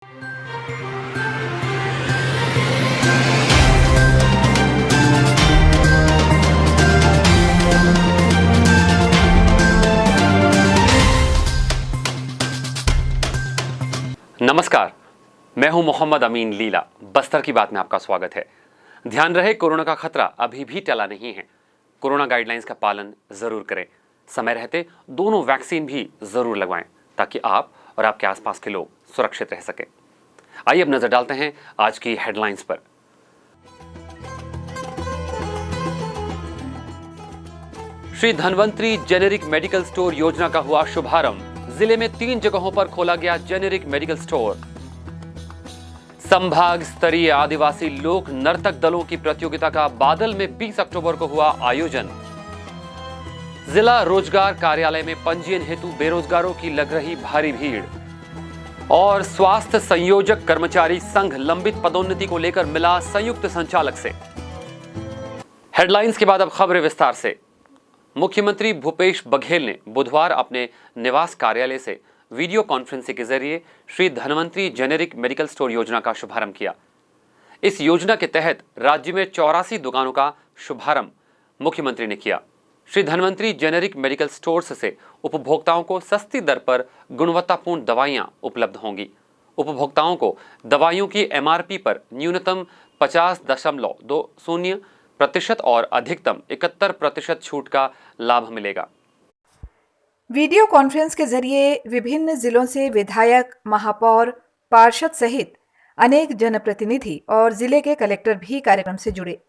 नमस्कार, मैं हूं मोहम्मद अमीन लीला। बस्तर की बात में आपका स्वागत है। ध्यान रहे, कोरोना का खतरा अभी भी टला नहीं है। कोरोना गाइडलाइंस का पालन जरूर करें। समय रहते दोनों वैक्सीन भी जरूर लगवाएं ताकि आप और आपके आसपास के लोग सुरक्षित रह सकें। आइए अब नजर डालते हैं आज की हेडलाइंस पर। Shri Dhanvantari generic medical store योजना का हुआ शुभारंभ। जिले में 3 जगहों पर खोला गया जेनेरिक मेडिकल स्टोर। संभाग स्तरीय आदिवासी लोक नर्तक दलों की प्रतियोगिता का बादल में 20 अक्टूबर को हुआ आयोजन। जिला रोजगार कार्यालय में पंजीयन हेतु बेरोजगारों की लग रही भारी भीड़। और स्वास्थ्य संयोजक कर्मचारी संघ लंबित पदोन्नति को लेकर मिला संयुक्त संचालक से। हेडलाइंस के बाद अब खबरें विस्तार से। मुख्यमंत्री भूपेश बघेल ने बुधवार अपने निवास कार्यालय से वीडियो कॉन्फ्रेंसिंग के जरिए Shri Dhanvantari generic medical store योजना का शुभारंभ किया। इस योजना के तहत राज्य में 84 दुकानों का शुभारंभ मुख्यमंत्री ने किया। Shri Dhanvantari generic medical stores से उपभोक्ताओं को सस्ती दर पर गुणवत्तापूर्ण दवाइयां उपलब्ध होंगी। उपभोक्ताओं को दवाइयों की MRP पर न्यूनतम 50.20% और अधिकतम 71% छूट का लाभ मिलेगा। वीडियो कॉन्फ्रेंस के जरिए विभिन्न जिलों से विधायक, महापौर, पार्षद सहित अनेक जनप्रतिनिधि और जिले के कलेक्टर भी कार्यक्रम से जुड़े।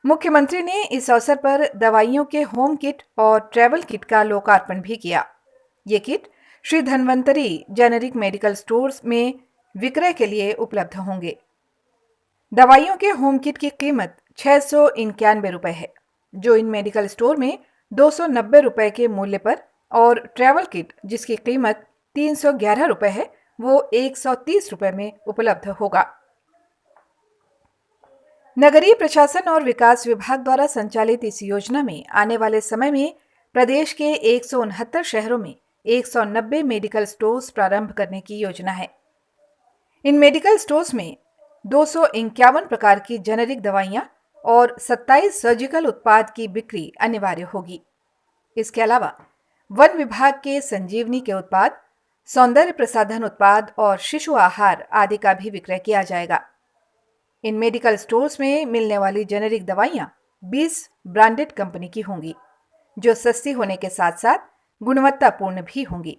मुख्यमंत्री ने इस अवसर पर दवाइयों के होम किट और ट्रैवल किट का लोकार्पण भी किया। ये kit Shri Dhanvantari generic medical stores में विक्रय के लिए उपलब्ध होंगे। दवाइयों के होम किट की कीमत 691 रुपए है, जो इन मेडिकल स्टोर में 290 रुपए के मूल्य पर, और ट्रैवल किट जिसकी कीमत 311 रुपए है, वो 130 रुपए में उपलब्ध होगा। नगरीय प्रशासन और विकास विभाग द्वारा संचालित इस योजना में आने वाले समय में प्रदेश के 169 शहरों में 190 मेडिकल स्टोर्स प्रारंभ करने की योजना है। इन मेडिकल स्टोर्स में 251 प्रकार की जेनेरिक दवाइयां और 27 सर्जिकल उत्पाद की बिक्री अनिवार्य होगी। इसके अलावा वन विभाग के संजीवनी के उत्पाद, सौंदर्य प्रसाधन उत्पाद और शिशु आहार आदि का भी विक्रय किया जाएगा। इन मेडिकल स्टोर्स में मिलने वाली जेनेरिक दवाइयां 20 ब्रांडेड कंपनी की होंगी, जो सस्ती होने के साथ साथ गुणवत्तापूर्ण भी होंगी।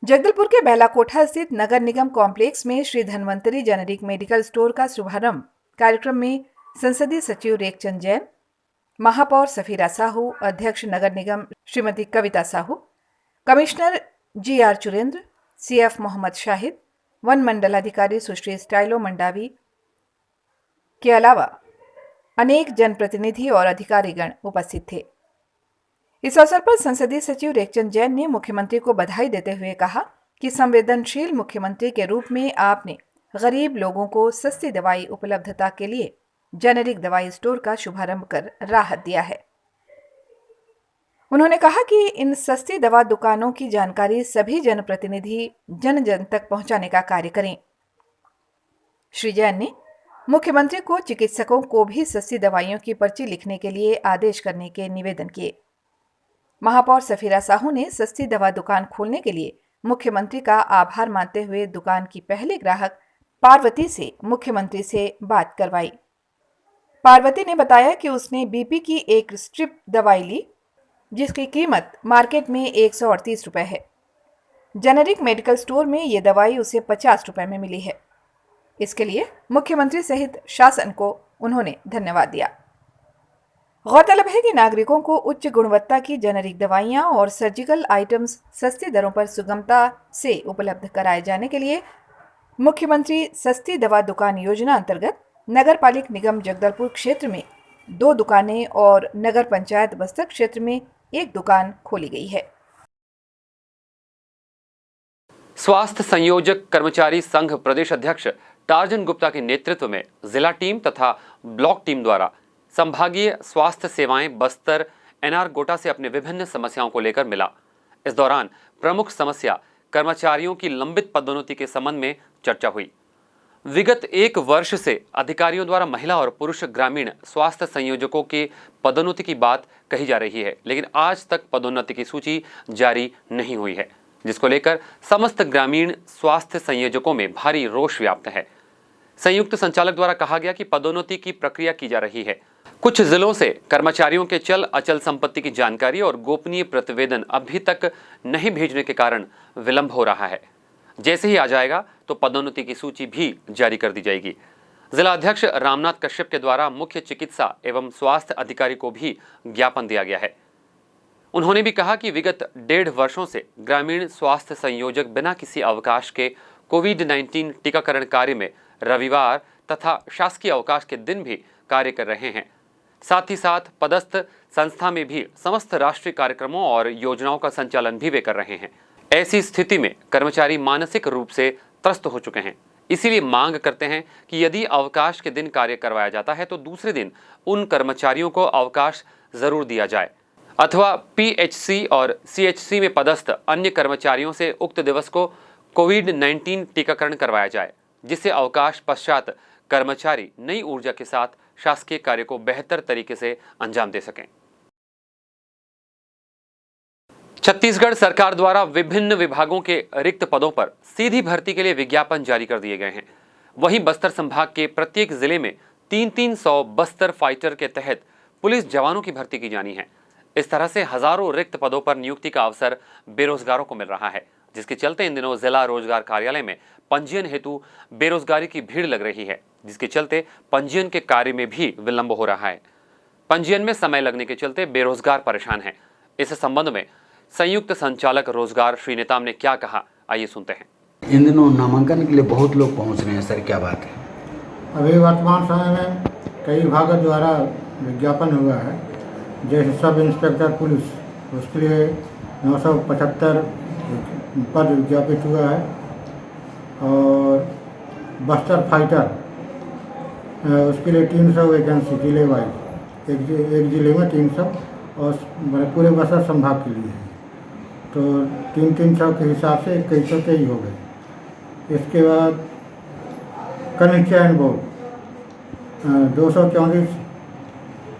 जगदलपुर के बेलाकोठा स्थित नगर निगम कॉम्प्लेक्स में Shri Dhanvantari generic medical store का शुभारंभ कार्यक्रम में संसदीय सचिव रेखचंद जैन, महापौर सफीरा साहू, अध्यक्ष नगर निगम Shrimati Kavita Sahu, commissioner GR Churendra, CF Mohammad Shahid, वन मंडलाधिकारी सुश्री स्टाइलो मंडावी के अलावा अनेक जनप्रतिनिधि और अधिकारीगण उपस्थित थे। इस अवसर पर संसदीय सचिव रेखचंद जैन ने मुख्यमंत्री को बधाई देते हुए कहा कि संवेदनशील मुख्यमंत्री के रूप में आपने गरीब लोगों को सस्ती दवाई उपलब्धता के लिए जेनेरिक दवाई स्टोर का शुभारंभ कर राहत दिया है। उन्होंने कहा कि इन सस्ती दवा दुकानों की जानकारी सभी जनप्रतिनिधि जन जन तक पहुंचाने का कार्य करें। श्री जैन ने मुख्यमंत्री को चिकित्सकों को भी सस्ती दवाइयों की पर्ची लिखने के लिए आदेश करने के निवेदन किए। महापौर सफीरा साहू ने सस्ती दवा दुकान खोलने के लिए मुख्यमंत्री का आभार मानते हुए दुकान की पहली ग्राहक पार्वती से मुख्यमंत्री से बात करवाई। पार्वती ने बताया कि उसने BP की एक स्ट्रिप दवाई ली, जिसकी कीमत मार्केट में 138 रुपए है। जेनेरिक मेडिकल स्टोर में ये दवाई उसे 50 रुपए में मिली है। इसके लिए मुख्यमंत्री सहित शासन को उन्होंने धन्यवाद दिया। गौरतलब है कि नागरिकों को उच्च गुणवत्ता की जेनेरिक दवाइयां और सर्जिकल आइटम्स सस्ती दरों पर सुगमता से उपलब्ध कराए जाने के लिए मुख्यमंत्री सस्ती दवा दुकान योजना अंतर्गत नगर पालिक निगम जगदलपुर क्षेत्र में 2 दुकानें और नगर पंचायत बस्तर क्षेत्र में 1 दुकान खोली गई है। स्वास्थ्य संयोजक कर्मचारी संघ प्रदेश अध्यक्ष टार्जन गुप्ता के नेतृत्व में जिला टीम तथा ब्लॉक टीम द्वारा संभागीय स्वास्थ्य सेवाएं बस्तर NR गोटा से अपने विभिन्न समस्याओं को लेकर मिला। इस दौरान प्रमुख समस्या कर्मचारियों की लंबित पदोन्नति के संबंध में चर्चा हुई। विगत 1 वर्ष से अधिकारियों द्वारा महिला और पुरुष ग्रामीण स्वास्थ्य संयोजकों के पदोन्नति की बात कही जा रही है, लेकिन आज तक पदोन्नति की सूची जारी नहीं हुई है, जिसको लेकर समस्त ग्रामीण स्वास्थ्य संयोजकों में भारी रोष व्याप्त है। संयुक्त संचालक द्वारा कहा गया कि पदोन्नति की प्रक्रिया की जा रही है। कुछ जिलों से कर्मचारियों के चल अचल संपत्ति की जानकारी और गोपनीय प्रतिवेदन अभी तक नहीं भेजने के कारण विलंब हो रहा है। जैसे ही आ जाएगा तो पदोन्नति की सूची भी जारी कर दी जाएगी। जिला अध्यक्ष रामनाथ कश्यप के द्वारा मुख्य चिकित्सा एवं स्वास्थ्य अधिकारी को भी ज्ञापन दिया गया है। उन्होंने भी कहा कि विगत 1.5 वर्षों से ग्रामीण स्वास्थ्य संयोजक बिना किसी अवकाश के कोविड-19 टीकाकरण कार्य में रविवार तथा शासकीय अवकाश के दिन भी कार्य कर रहे हैं। साथ ही साथ पदस्थ संस्था में भी समस्त राष्ट्रीय कार्यक्रमों और योजनाओं का संचालन भी वे कर रहे हैं। ऐसी स्थिति में कर्मचारी मानसिक रूप से त्रस्त हो चुके हैं। इसीलिए मांग करते हैं कि यदि अवकाश के दिन कार्य करवाया जाता है तो दूसरे दिन उन कर्मचारियों को अवकाश जरूर दिया जाए अथवा पीएचसी और सीएचसी में पदस्थ अन्य कर्मचारियों से उक्त दिवस को कोविड-19 टीकाकरण करवाया जाए, जिससे अवकाश पश्चात कर्मचारी नई ऊर्जा के साथ शासकीय कार्य को बेहतर तरीके से अंजाम दे सकें। छत्तीसगढ़ सरकार द्वारा विभिन्न विभागों के रिक्त पदों पर सीधी भर्ती के लिए विज्ञापन जारी कर दिए गए हैं। वहीं बस्तर संभाग के प्रत्येक जिले में 300 बस्तर फाइटर के तहत पुलिस जवानों की भर्ती की जानी है। इस तरह से हजारों रिक्त पदों पर नियुक्ति का अवसर बेरोजगारों को मिल रहा है, जिसके चलते इन दिनों जिला रोजगार कार्यालय में पंजीयन हेतु बेरोजगारी की भीड़ लग रही है, जिसके चलते पंजीयन के कार्य में भी विलंब हो रहा है। पंजीयन में समय लगने के चलते बेरोजगार परेशान हैं। इस संबंध में संयुक्त संचालक रोजगार श्री नेताम ने क्या कहा, आइए सुनते हैं। इन दिनों नामांकन के लिए बहुत लोग पहुंच रहे हैं सर, क्या बात है? अभी वर्तमान समय में कई विभागों द्वारा विज्ञापन हुआ है, जैसे सब इंस्पेक्टर पुलिस, उसके लिए 975 पद विज्ञापित हुआ है और बस्तर फाइटर उसके लिए 300 वैकेंसी जिले वाइज, एक जिले में 300 और पूरे बस्तर संभाग के लिए है, तो 300 के हिसाब से 2100 के ही हो गए। इसके बाद कनिष्ठ चयन बोर्ड 234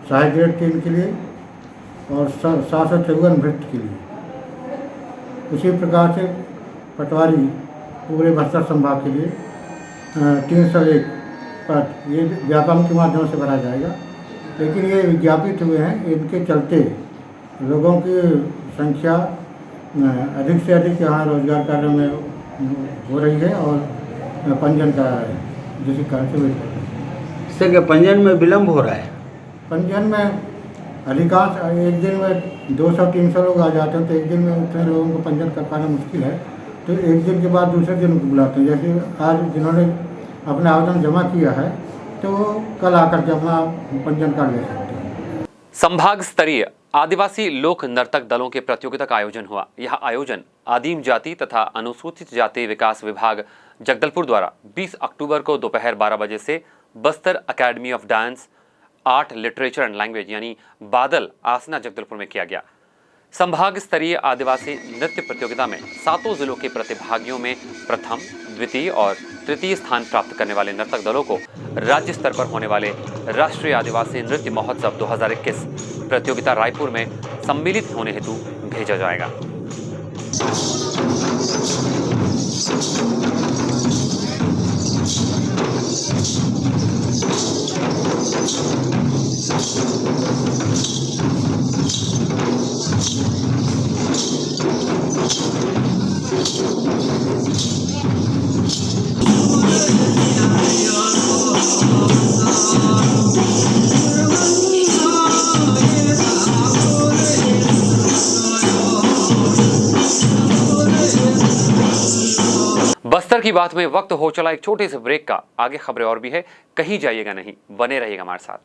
सहायक ग्रेड 3 के लिए और 754 भ्रष्ट के लिए। इसी प्रकार से पटवारी पूरे बस्तर संभाग के लिए 301 पद ये व्यापम के माध्यम से भरा जाएगा। लेकिन ये विज्ञापित हुए हैं, इनके चलते लोगों की संख्या अधिक से अधिक यहाँ रोजगार कार्य में हो रही है और पंजीयन का जिसके कारण से वेट कर रहे हैं। सर क्या पंजीयन में विलम्ब हो रहा है? पंजीयन में अधिकांश एक दिन में 200-300 लोग आ जाते हैं, तो एक दिन में उतने लोगों को पंजीयन कर पाना मुश्किल है, तो एक दिन के बाद दूसरे दिन उनको बुलाते हैं। जैसे आज जिन्होंने अपना आवेदन जमा किया है तो कल आकर के अपना पंजीयन कार्ड ले सकते हैं। संभाग स्तरीय आदिवासी लोक नर्तक दलों के प्रतियोगिता का आयोजन हुआ। यह आयोजन आदिम जाति तथा अनुसूचित जाति विकास विभाग जगदलपुर द्वारा 20 अक्टूबर को दोपहर 12 बजे से Bastar academy of dance, art, literature and language यानी बादल आसना जगदलपुर में किया गया। संभाग स्तरीय आदिवासी नृत्य प्रतियोगिता में 7 जिलों के प्रतिभागियों में प्रथम, द्वितीय और तृतीय स्थान प्राप्त करने वाले नर्तक दलों को राज्य स्तर पर होने वाले राष्ट्रीय आदिवासी नृत्य महोत्सव 2021 प्रतियोगिता रायपुर में सम्मिलित होने हेतु भेजा जाएगा। बस्तर की बात में वक्त हो चला एक छोटे से ब्रेक का। आगे खबरें और भी है, कहीं जाइएगा नहीं, बने रहिएगा हमारे साथ।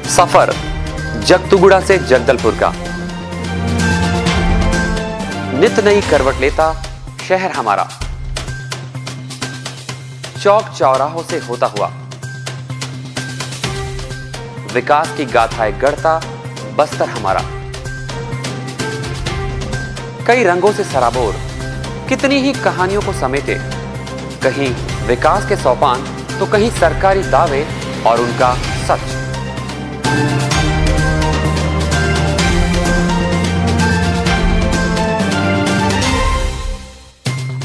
सफर जगतुगुड़ा से जगदलपुर का, नित नई करवट लेता शहर हमारा, चौक चौराहों से होता हुआ विकास की गाथाएं गढ़ता बस्तर हमारा। कई रंगों से सराबोर, कितनी ही कहानियों को समेटे, कहीं विकास के सोपान तो कहीं सरकारी दावे और उनका सच।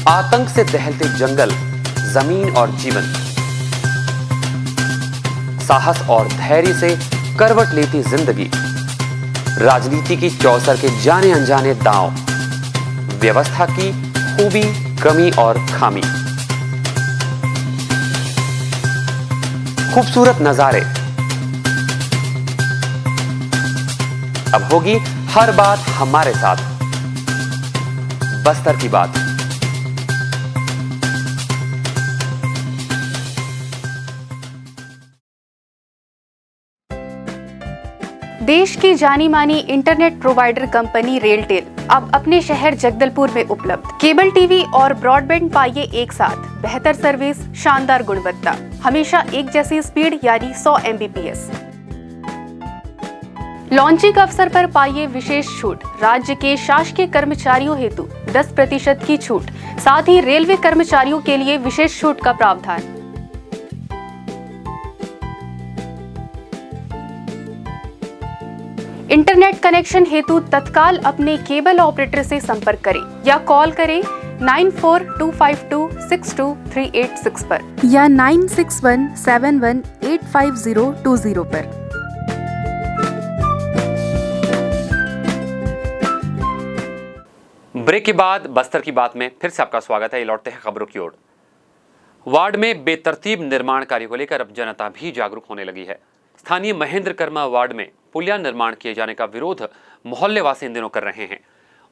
आतंक से दहलते जंगल, जमीन और जीवन, साहस और धैर्य से करवट लेती जिंदगी, राजनीति की चौसर के जाने अनजाने दांव, व्यवस्था की खूबी, कमी और खामी, खूबसूरत नजारे। अब होगी हर बात हमारे साथ, बस्तर की बात। देश की जानी मानी इंटरनेट प्रोवाइडर कंपनी रेलटेल अब अपने शहर जगदलपुर में उपलब्ध। केबल टीवी और ब्रॉडबैंड पाइए एक साथ, बेहतर सर्विस, शानदार गुणवत्ता, हमेशा एक जैसी स्पीड यानी 100 Mbps। लॉन्चिंग अवसर पर पाइए विशेष छूट, राज्य के शासकीय कर्मचारियों हेतु 10% की छूट, साथ ही रेलवे कर्मचारियों के लिए विशेष छूट का प्रावधान। इंटरनेट कनेक्शन हेतु तत्काल अपने केबल ऑपरेटर से संपर्क करें या कॉल करें 9425262386 पर या 9617185020 पर। ब्रेक के बाद बस्तर की बात में फिर से आपका स्वागत है। लौटते हैं खबरों की ओर। वार्ड में बेतरतीब निर्माण कार्य को लेकर अब जनता भी जागरूक होने लगी है। स्थानीय महेंद्र कर्मा वार्ड में पुलिया निर्माण किए जाने का विरोध मोहल्ले वासी इन दिनों कर रहे हैं।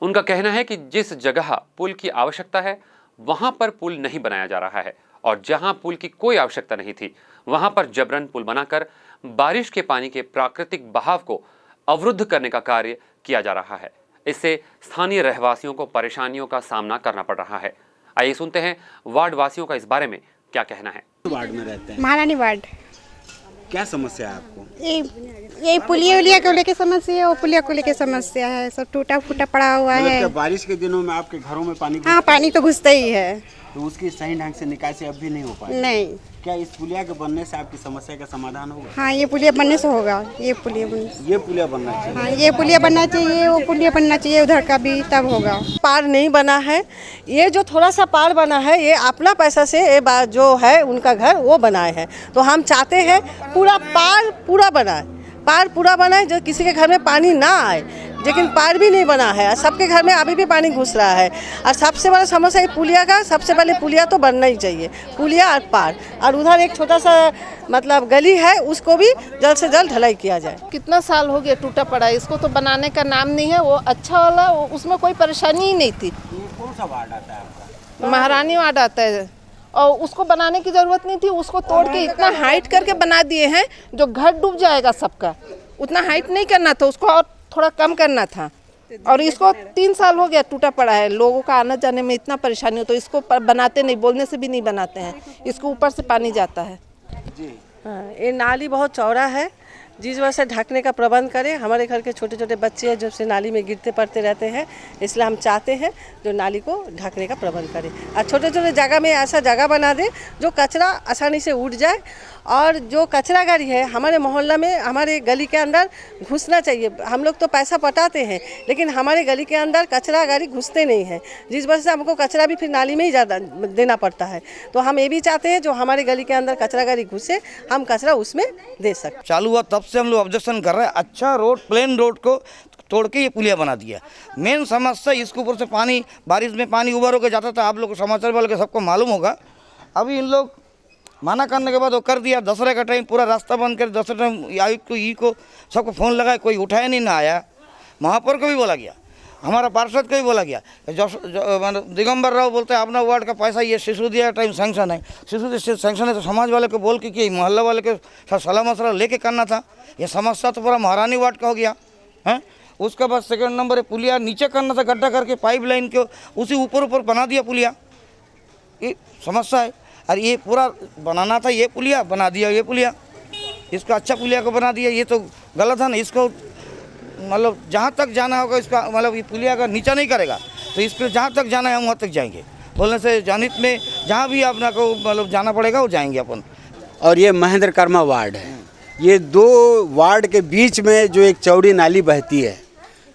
उनका कहना है कि जिस जगह पुल की आवश्यकता है वहां पर पुल नहीं बनाया जा रहा है और जहां पुल की कोई आवश्यकता नहीं थी वहां पर जबरन पुल बनाकर बारिश के पानी के प्राकृतिक बहाव को अवरुद्ध करने का कार्य किया जा रहा है। इससे स्थानीय रहवासियों को परेशानियों का सामना करना पड़ रहा है। आइए सुनते हैं वार्ड वासियों का इस बारे में क्या कहना है। वार्ड में रहते हैं, महारानी वार्ड। क्या समस्या है आपको? ये पुलिया उलिया को लेके समस्या है, वो पुलिया को लेके समस्या है, सब टूटा फूटा पड़ा हुआ है। क्या बारिश के दिनों में आपके घरों में पानी? हाँ, पानी तो घुसता ही है, तो उसकी सही ढंग से निकासी अब भी नहीं हो पाई? नहीं। क्या इस पुलिया के बनने से आपकी समस्या का समाधान होगा? हाँ, ये पुलिया बनने से होगा। ये पुलिया बनना चाहिए। हाँ, ये पुलिया बनना चाहिए, वो पुलिया बनना चाहिए उधर का भी, तब होगा। पार नहीं बना है, ये जो थोड़ा सा पार बना है ये अपना पैसा से ये बात जो है उनका घर वो बनाए हैं। तो हम चाहते हैं पूरा पार पूरा बनाए, पार पूरा बनाए, जो किसी के घर में पानी ना आए। लेकिन पार भी नहीं बना है, सबके घर में अभी भी पानी घुस रहा है। और सबसे बड़ा समस्या है पुलिया का। सबसे पहले पुलिया तो बनना ही चाहिए, पुलिया और पार। और उधर एक छोटा सा मतलब गली है, उसको भी जल्द से जल्द ढलाई किया जाए। कितना साल हो गया टूटा पड़ा है, इसको तो बनाने का नाम नहीं है। वो अच्छा वाला, उसमें कोई परेशानी ही नहीं थी। कौन सा वार्ड आता है आपका? महारानी वार्ड आता है, और उसको बनाने की जरूरत नहीं थी। उसको तोड़ के इतना हाइट करके बना दिए हैं जो घर डूब जाएगा सबका। उतना हाइट नहीं करना था, उसको और थोड़ा कम करना था। और इसको 3 साल हो गया टूटा पड़ा है। लोगों का आने जाने में इतना परेशानी हो, तो इसको बनाते नहीं, बोलने से भी नहीं बनाते हैं। इसको ऊपर से पानी जाता है जी। हाँ, ये नाली बहुत चौड़ा है, जिस वजह से ढकने का प्रबंध करें। हमारे घर के छोटे छोटे बच्चे हैं जो से नाली में गिरते पड़ते रहते हैं, इसलिए हम चाहते हैं जो नाली को ढकने का प्रबंध करें। और छोटे छोटे जगह में ऐसा जगह बना दें जो कचरा आसानी से उड़ जाए। और जो कचरा गाड़ी है हमारे मोहल्ला में, हमारे गली के अंदर घुसना चाहिए। हम लोग तो पैसा पटाते हैं, लेकिन हमारे गली के अंदर कचरा गाड़ी घुसते नहीं है, जिस वजह से हमको कचरा भी फिर नाली में ही ज़्यादा देना पड़ता है। तो हम ये भी चाहते हैं जो हमारे गली के अंदर कचरा गाड़ी घुसे, हम कचरा उसमें दे सकते। चालू हुआ तब से हम लोग ऑब्जेक्शन कर रहे हैं। अच्छा रोड, प्लेन रोड को तोड़ के ये पुलिया बना दिया। मेन समस्या इसके ऊपर से पानी, बारिश में पानी उबर होकर जाता था। आप लोग को समाचार वाले के सबको मालूम होगा। अभी इन लोग माना करने के बाद वो कर दिया। दशहरे का टाइम पूरा रास्ता बंद कर, दशहरे टाइम आयुक्त को, ई को सबको फ़ोन लगाया, कोई उठाया नहीं, ना आया। महापौर को भी बोला गया, हमारा पार्षद को भी बोला गया। दिगंबर राव बोलते हैं अपना वार्ड का पैसा ये सिसोदिया टाइम सैंक्शन है, सिसोदिया सैंक्शन है, तो समाज वाले को बोल के मोहल्ला वाले के साथ सलाह मशला लेके करना था। ये समस्या तो पूरा महारानी वार्ड का हो गया है। उसके बाद सेकंड नंबर है पुलिया नीचे करना था, गड्ढा करके पाइप लाइन के उसी ऊपर बना दिया पुलिया। ये समस्या है। और ये पूरा बनाना था, ये पुलिया बना दिया, ये पुलिया, इसको अच्छा पुलिया को बना दिया। ये तो गलत है ना। इसको मतलब जहाँ तक जाना होगा इसका, मतलब ये पुलिया का नीचा नहीं करेगा तो इस पर जहाँ तक जाना है हम वहाँ तक जाएंगे। बोलने से जानित में जहाँ भी अपना को मतलब जाना पड़ेगा वो जाएंगे अपन। और ये महेंद्र कर्मा वार्ड है, ये 2 वार्ड के बीच में जो एक चौड़ी नाली बहती है,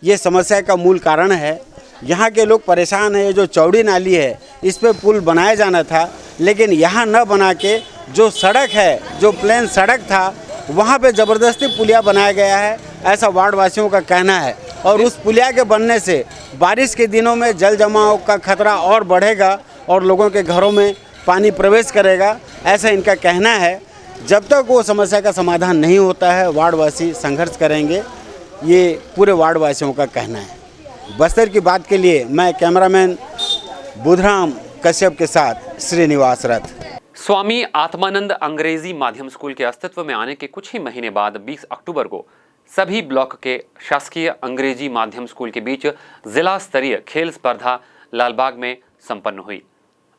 ये समस्या का मूल कारण है। यहाँ के लोग परेशान हैं। ये जो चौड़ी नाली है इस पे पुल बनाया जाना था, लेकिन यहाँ न बना के जो सड़क है, जो प्लेन सड़क था, वहाँ पे ज़बरदस्ती पुलिया बनाया गया है, ऐसा वार्ड वासियों का कहना है। और उस पुलिया के बनने से बारिश के दिनों में जल जमाव का खतरा और बढ़ेगा और लोगों के घरों में पानी प्रवेश करेगा, ऐसा इनका कहना है। जब तक वो समस्या का समाधान नहीं होता है वार्डवासी संघर्ष करेंगे, ये पूरे वार्डवासियों का कहना है। बस्तर की बात के लिए मैं कैमरामैन बुधराम कश्यप के साथ श्रीनिवास रथ। स्वामी आत्मानंद अंग्रेजी माध्यम स्कूल के अस्तित्व में आने के कुछ ही महीने बाद 20 अक्टूबर को सभी ब्लॉक के शासकीय अंग्रेजी माध्यम स्कूल के बीच जिला स्तरीय खेल स्पर्धा लालबाग में संपन्न हुई।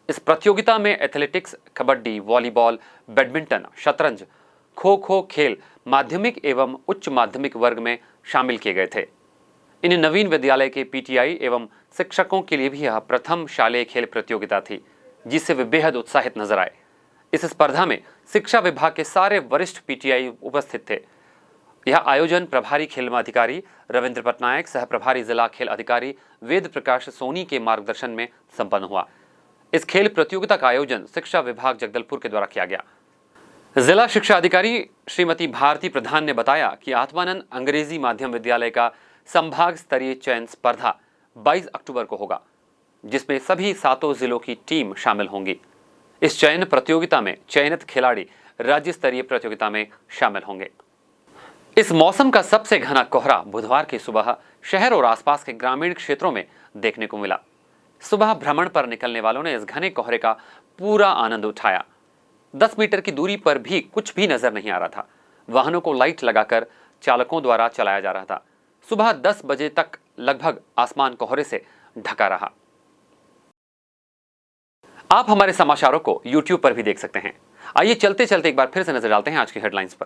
इस प्रतियोगिता में एथलेटिक्स, कबड्डी, वॉलीबॉल, बैडमिंटन, शतरंज, खो खो खेल माध्यमिक एवं उच्च माध्यमिक वर्ग में शामिल किए गए थे। इन नवीन विद्यालय के पीटीआई एवं शिक्षकों के लिए भी यह प्रथम शालेय खेल प्रतियोगिता थी, जिससे वे बेहद उत्साहित नजर आए। इस स्पर्धा में शिक्षा विभाग के सारे वरिष्ठ पीटीआई उपस्थित थे। यह आयोजन प्रभारी खेल अधिकारी रविंद्र पटनायक, सह प्रभारी जिला खेल अधिकारी वेद प्रकाश सोनी के मार्गदर्शन में संपन्न हुआ। इस खेल प्रतियोगिता का आयोजन शिक्षा विभाग जगदलपुर के द्वारा किया गया। जिला शिक्षा अधिकारी श्रीमती भारती प्रधान ने बताया कि आत्मानंद अंग्रेजी माध्यम विद्यालय का संभाग स्तरीय चयन स्पर्धा 22 अक्टूबर को होगा, जिसमें सभी 7 जिलों की टीम शामिल होंगी। इस चयन प्रतियोगिता में चयनित खिलाड़ी राज्य स्तरीय प्रतियोगिता में शामिल होंगे। इस मौसम का सबसे घना कोहरा बुधवार की सुबह शहर और आसपास के ग्रामीण क्षेत्रों में देखने को मिला। सुबह भ्रमण पर निकलने वालों ने इस घने कोहरे का पूरा आनंद उठाया। 10 मीटर की दूरी पर भी कुछ भी नजर नहीं आ रहा था। वाहनों को लाइट लगाकर चालकों द्वारा चलाया जा रहा था। सुबह 10 बजे तक लगभग आसमान कोहरे से ढका रहा। आप हमारे समाचारों को YouTube पर भी देख सकते हैं। आइए चलते चलते एक बार फिर से नजर डालते हैं आज की हेडलाइंस पर।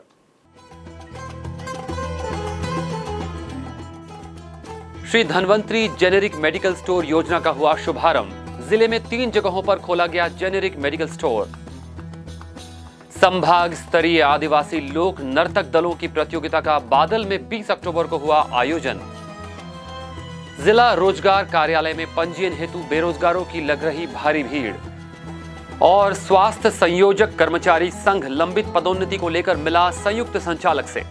Shri Dhanvantari generic medical store योजना का हुआ शुभारंभ। जिले में 3 जगहों पर खोला गया जेनेरिक मेडिकल स्टोर। संभाग स्तरीय आदिवासी लोक नर्तक दलों की प्रतियोगिता का बादल में 20 अक्टूबर को हुआ आयोजन। जिला रोजगार कार्यालय में पंजीयन हेतु बेरोजगारों की लग रही भारी भीड़। और स्वास्थ्य संयोजक कर्मचारी संघ लंबित पदोन्नति को लेकर मिला संयुक्त संचालक से।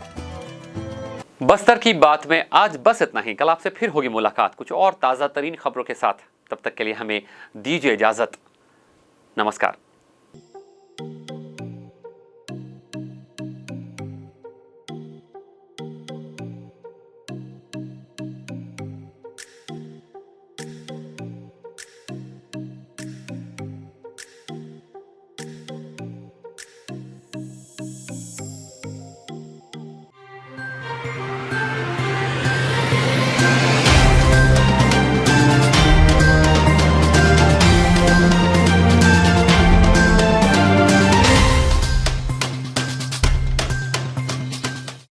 बस्तर की बात में आज बस इतना ही। कल आपसे फिर होगी मुलाकात कुछ और ताजा तरीन खबरों के साथ। तब तक के लिए हमें दीजिए इजाजत। नमस्कार।